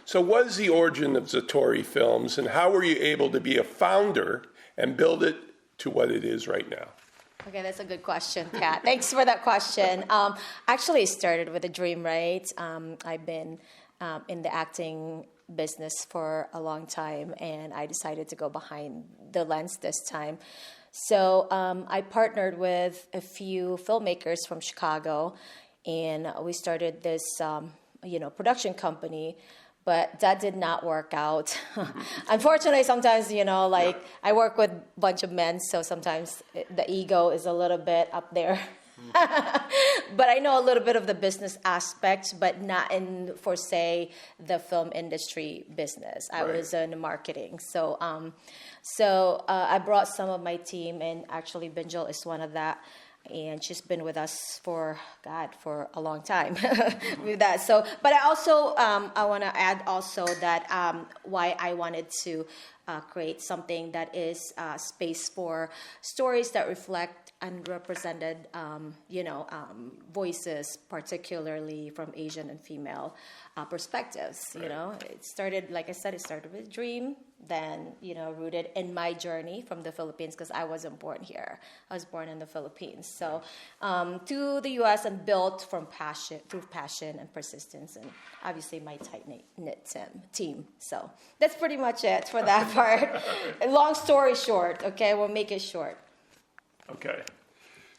So what is the origin of ZATORI Films, and how were you able to be a founder and build it to what it is right now? Okay, that's a good question, Pat. Thanks for that question. Actually, it started with a dream, right? I've been in the acting business for a long time, and I decided to go behind the lens this time. So I partnered with a few filmmakers from Chicago, and we started this, production company. But that did not work out. Unfortunately, sometimes, I work with a bunch of men, so sometimes the ego is a little bit up there. But I know a little bit of the business aspect, but not in, for say, the film industry business. I was in marketing. So I brought some of my team, and actually Binjal is one of that. And she's been with us for a long time with that. So, but I also, I want to add also that why I wanted to create something that is space for stories that reflect underrepresented, voices, particularly from Asian and female perspectives. It started, like I said, it started with a dream, then, rooted in my journey from the Philippines, because I wasn't born here. I was born in the Philippines. So to the U.S. and built through passion and persistence, and obviously my tight-knit team. So that's pretty much it for that part. Long story short, okay? We'll make it short. Okay.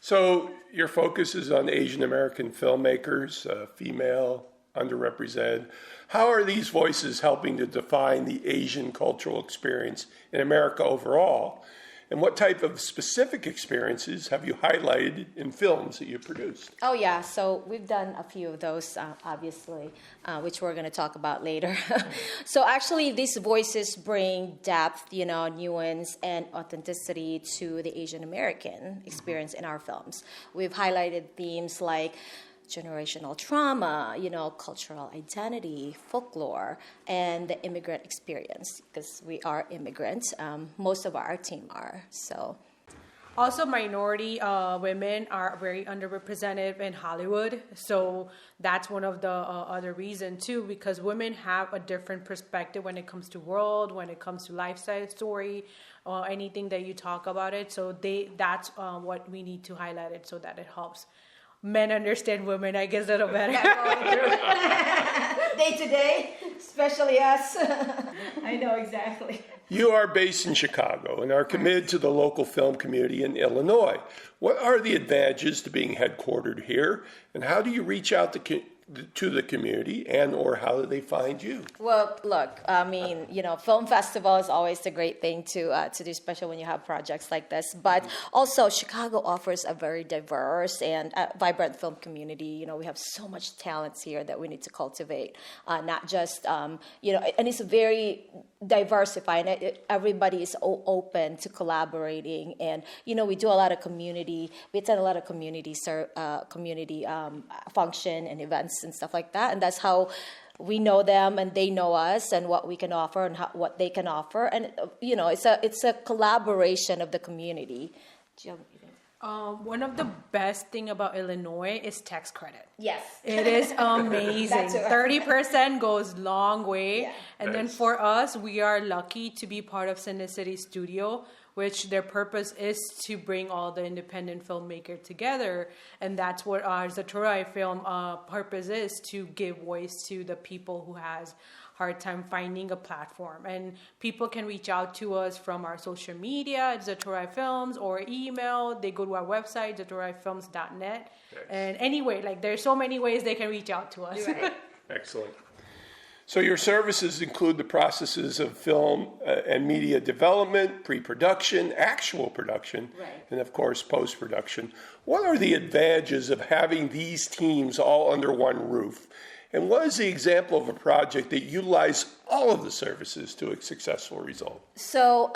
So your focus is on Asian American filmmakers, female, underrepresented. How are these voices helping to define the Asian cultural experience in America overall? And what type of specific experiences have you highlighted in films that you produced? Oh, yeah. So we've done a few of those, obviously, which we're going to talk about later. So actually, these voices bring depth, nuance, and authenticity to the Asian American experience in our films. We've highlighted themes like generational trauma, cultural identity, folklore, and the immigrant experience, because we are immigrants. Most of our team are, so. Also, minority women are very underrepresented in Hollywood, so that's one of the other reasons too, because women have a different perspective when it comes to world, when it comes to lifestyle story, or anything that you talk about it. So that's what we need to highlight it so that it helps men understand women, I guess, a little better. Day to day, especially us. I know exactly. You are based in Chicago and are committed to the local film community in Illinois. What are the advantages to being headquartered here, and how do you reach out to the community, and or how do they find you? Well, look, I mean, film festival is always a great thing to do, especially when you have projects like this. But also, Chicago offers a very diverse and vibrant film community. We have so much talents here that we need to cultivate, not just, and it's very diversified. Everybody is open to collaborating, and we do a lot of community. We attend a lot of community function and events and stuff like that, and that's how we know them and they know us and what we can offer and what they can offer, and it's a collaboration of the community. One of the best thing about Illinois is tax credit. Yes. It is amazing. 30% goes long way. Yeah. And then for us, we are lucky to be part of Cinecity Studio, which their purpose is to bring all the independent filmmakers together. And that's what our ZATORI film purpose is, to give voice to the people who has hard time finding a platform. And people can reach out to us from our social media at ZATORI Films, or email. They go to our website, zatorifilms.net. And anyway, there's so many ways they can reach out to us. Right. Excellent. So your services include the processes of film and media development, pre-production, actual production, and of course post-production. What are the advantages of having these teams all under one roof? And what is the example of a project that utilized all of the services to a successful result? So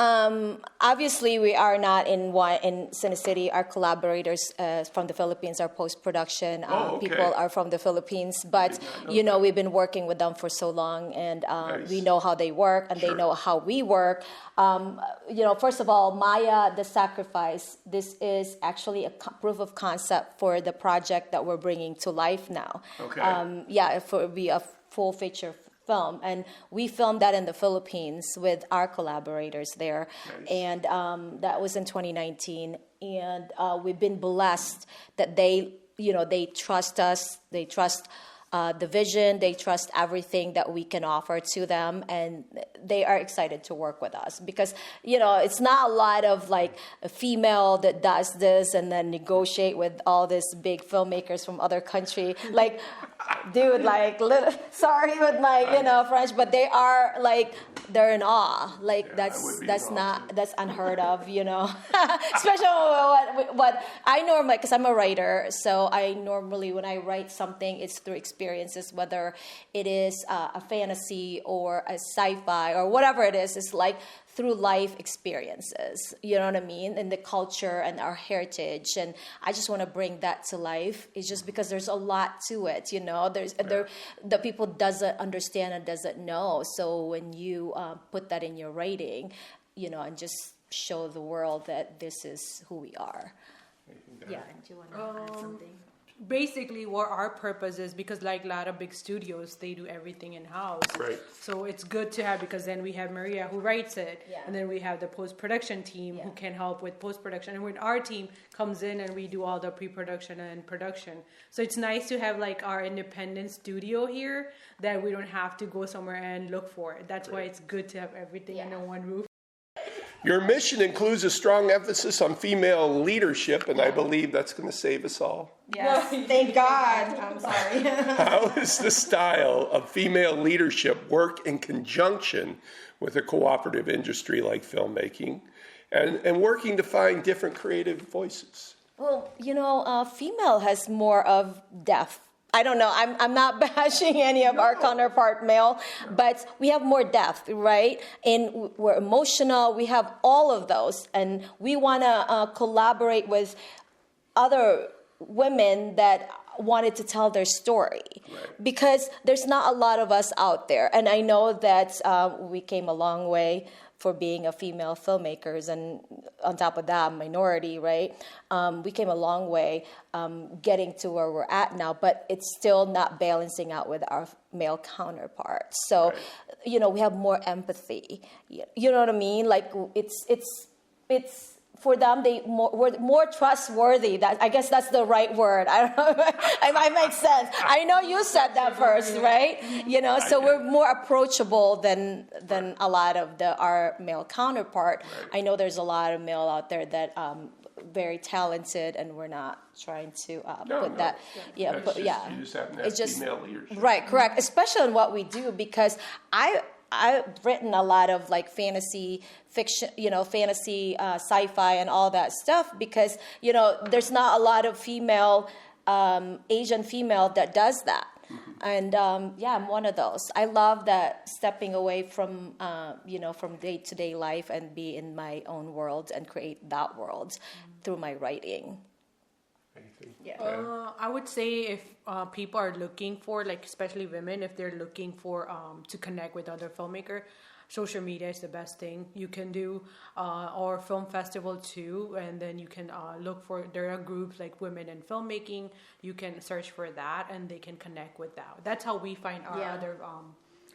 obviously we are not in Cinecity. Our collaborators from the Philippines, our post-production people are from the Philippines. But, we've been working with them for so long, and we know how they work, and they know how we work. First of all, Maya, the Sacrifice, this is actually a proof of concept for the project that we're bringing to life now. Okay. It will be a full feature film, and we filmed that in the Philippines with our collaborators there. Nice. And that was in 2019, and we've been blessed that they trust us, they trust the vision, they trust everything that we can offer to them, and they are excited to work with us because, it's not a lot of like a female that does this and then negotiate with all these big filmmakers from other country. Like, dude, like, sorry with my, French, but they are like, they're in awe. Like, that's unheard of, especially what I normally, because I'm a writer, so I normally, when I write something, it's through experiences, whether it is a fantasy or a sci-fi or whatever it is, it's like through life experiences, you know what I mean? And the culture and our heritage. And I just want to bring that to life. It's just because there's a lot to it, the people doesn't understand and doesn't know. So when you put that in your writing, and just show the world that this is who we are. Yeah, do you want to add something? Basically, what our purpose is, because like a lot of big studios, they do everything in-house. Right. So it's good to have, because then we have Maria who writes it, and then we have the post-production team who can help with post-production. And when our team comes in and we do all the pre-production and production. So it's nice to have like our independent studio here that we don't have to go somewhere and look for it. That's why it's good to have everything under one roof. Your mission includes a strong emphasis on female leadership, and I believe that's going to save us all. Yes, thank God. I'm sorry. How does the style of female leadership work in conjunction with a cooperative industry like filmmaking and working to find different creative voices? Well, female has more of depth. I don't know. I'm not bashing any of our counterpart male, but we have more depth, right? And we're emotional. We have all of those, and we want to collaborate with other women that wanted to tell their story, because there's not a lot of us out there. And I know that we came a long way for being a female filmmakers, and on top of that, minority, right? We came a long way getting to where we're at now, but it's still not balancing out with our male counterparts. So, we have more empathy. You know what I mean? Like, it's for them, we're more trustworthy. I guess that's the right word. I don't know if it makes sense. I know you said that first, right? So we're more approachable than a lot of our male counterpart. Right. I know there's a lot of male out there that very talented, and we're not trying to put that. You just happen to have female leadership. Right, correct. Especially in what we do, because I've written a lot of like fantasy fiction, fantasy, sci-fi and all that stuff, because, there's not a lot of female, Asian female that does that. And I'm one of those. I love that, stepping away from, from day-to-day life and be in my own world and create that world through my writing. Yeah. I would say if people are looking for, like, especially women, if they're looking for to connect with other filmmakers, social media is the best thing you can do, or film festival too. And then you can look for, there are groups like Women in Filmmaking. You can search for that, and they can connect with that. That's how we find our other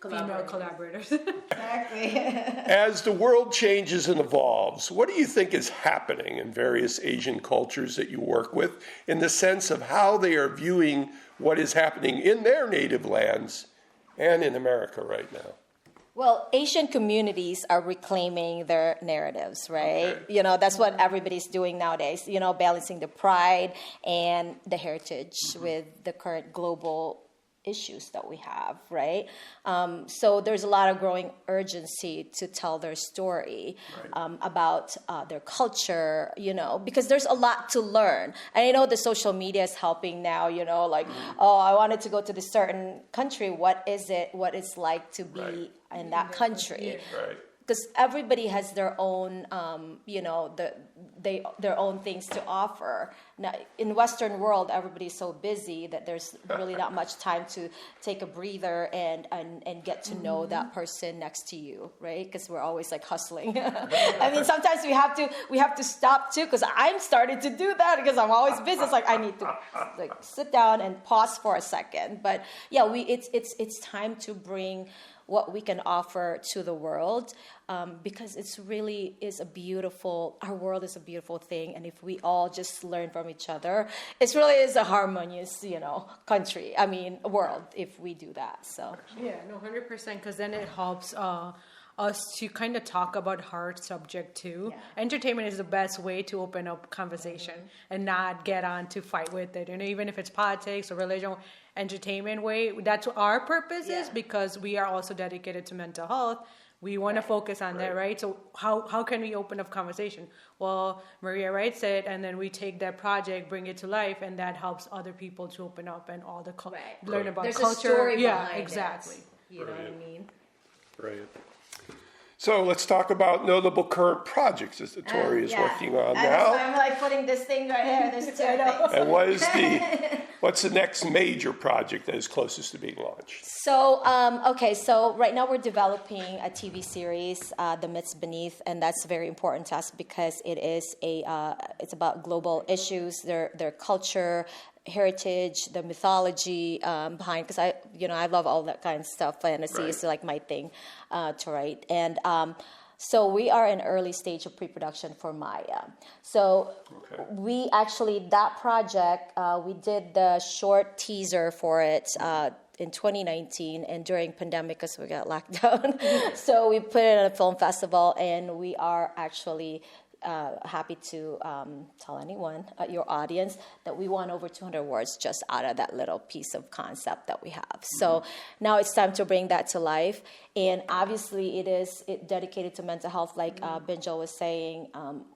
female collaborators. Exactly. As the world changes and evolves, what do you think is happening in various Asian cultures that you work with, in the sense of how they are viewing what is happening in their native lands and in America right now? Well, Asian communities are reclaiming their narratives, right? Okay. That's what everybody's doing nowadays, balancing the pride and the heritage with the current global issues that we have, right? So there's a lot of growing urgency to tell their story about their culture, because there's a lot to learn. And I know the social media is helping now, I wanted to go to this certain country. What is it? What it's like to be in that country? Right. because everybody has their own, their own things to offer. Now, in Western world, everybody's so busy that there's really not much time to take a breather and get to know that person next to you, right? Because we're always like hustling. I mean, sometimes we have to stop too, because I'm starting to do that because I'm always busy. It's like I need to like sit down and pause for a second. But yeah, it's time to bring what we can offer to the world, because our world is a beautiful thing, and if we all just learn from each other, it really is a harmonious, country. I mean, world, if we do that. So yeah, no, 100%, because then it helps us to kind of talk about hard subject too. Yeah. Entertainment is the best way to open up conversation and not get on to fight with it. Even if it's politics or religion, entertainment way, that's what our purpose is, because we are also dedicated to mental health. We want to focus on that, right? So how can we open up conversation? Well, Maria writes it, and then we take that project, bring it to life, and that helps other people to open up and all the learn about There's culture. A story yeah, behind exactly. It. You know what I mean? Right. So let's talk about notable current projects that ZATORI is working on now. I'm like putting this thing right here. There's two things. And what's the next major project that is closest to being launched? So, so right now we're developing a TV series, The Myths Beneath, and that's very important to us because it's about global issues, their culture, heritage, the mythology behind, because I love all that kind of stuff. Fantasy is like my thing to write, and so we are in early stage of pre-production for Maya. So we actually, that project, we did the short teaser for it in 2019, and during pandemic, because we got locked down, so we put it at a film festival, and we are actually happy to tell anyone, your audience, that we won over 200 awards just out of that little piece of concept that we have. So now it's time to bring that to life. And obviously it dedicated to mental health, like Binjal was saying.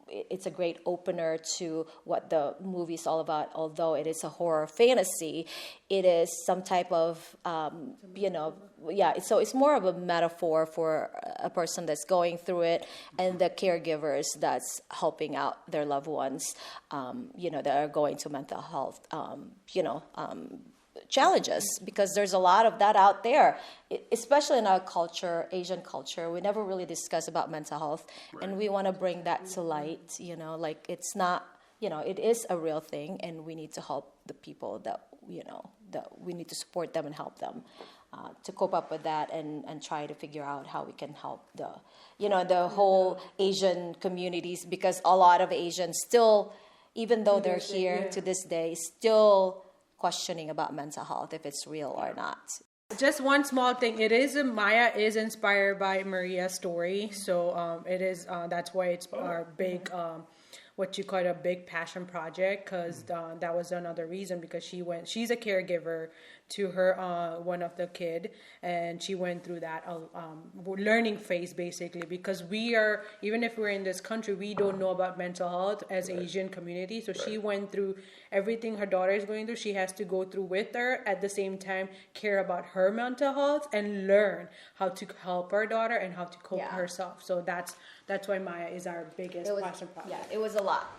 It's a great opener to what the movie is all about. Although it is a horror fantasy, it is some type of, so it's more of a metaphor for a person that's going through it and the caregivers that's helping out their loved ones, that are going to mental health, challenges, because there's a lot of that out there, especially in our culture, Asian culture. We never really discuss about mental health, and we want to bring that to light, like it's not, it is a real thing, and we need to help the people that we need to support them and help them to cope up with that, and try to figure out how we can help the whole Asian communities, because a lot of Asians still, even though they're here to this day, still questioning about mental health, if it's real or not. Just one small thing. Maya is inspired by Maria's story. So it is, that's why it's our big, what you call a big passion project, because that was another reason, because she's a caregiver to her one of the kid, and she went through that learning phase, basically, because even if we're in this country, we don't know about mental health as Asian community. So she went through everything her daughter is going through. She has to go through with her, at the same time care about her mental health and learn how to help her daughter and how to cope herself. So that's why Maya is our biggest passion project. Yeah, it was a lot.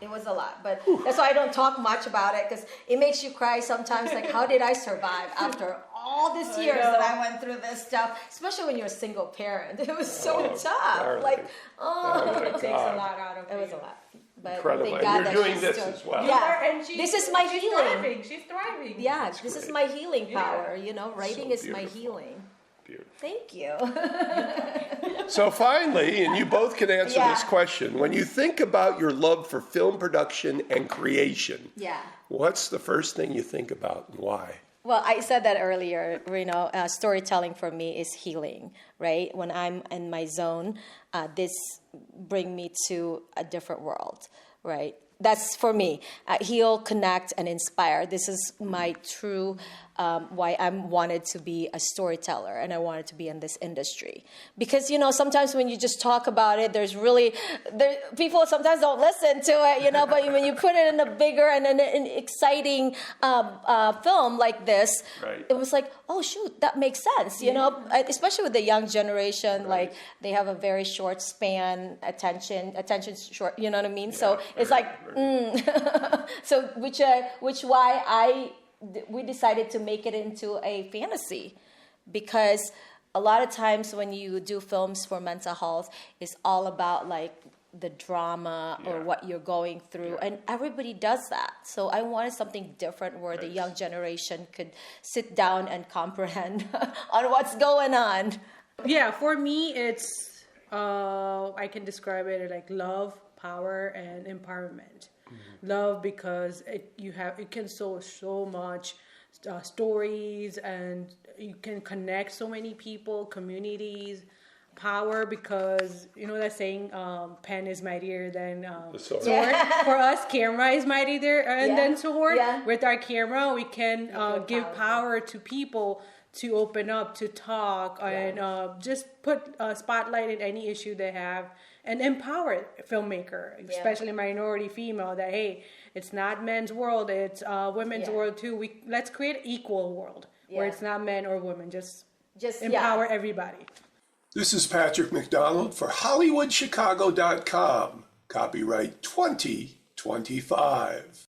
But that's why I don't talk much about it, because it makes you cry sometimes. Like, how did I survive after all these years that I went through this stuff? Especially when you're a single parent. It was so tough. Like, it takes a lot out of it. It was a lot. But incredible. thank God and you're doing this as well. Yeah, and this is my healing. She's thriving. Yeah, this is my healing power. Writing is my healing. Beautiful. Thank you. So finally, and you both can answer this question, when you think about your love for film production and creation, what's the first thing you think about, and why? Well, I said that earlier, storytelling for me is healing, right? When I'm in my zone, this brings me to a different world, right? that's for me. Heal, connect, and inspire. This is my true why I wanted to be a storyteller and I wanted to be in this industry. Because, sometimes when you just talk about it, people sometimes don't listen to it, but when you put it in a bigger and an exciting film like this, right. It was like, oh, shoot, that makes sense, especially with the young generation, right. Like they have a very short span, attention short, you know what I mean? Yeah, so it's like, so which why we decided to make it into a fantasy, because a lot of times when you do films for mental health, it's all about like the drama or what you're going through, and everybody does that. So I wanted something different where the young generation could sit down and comprehend on what's going on. Yeah, for me, it's I can describe it like love, power, and empowerment. Mm-hmm. Love because it can show so much stories, and you can connect so many people, communities. Power because that saying, pen is mightier than the sword. For us, camera is mightier than sword. Yeah. With our camera, we can give power to people to open up, to talk, and just put a spotlight in any issue they have, and empower filmmaker, especially minority female, that hey, it's not men's world, it's women's world too. Let's create an equal world where it's not men or women, just empower everybody. This is Patrick McDonald for HollywoodChicago.com. Copyright 2025.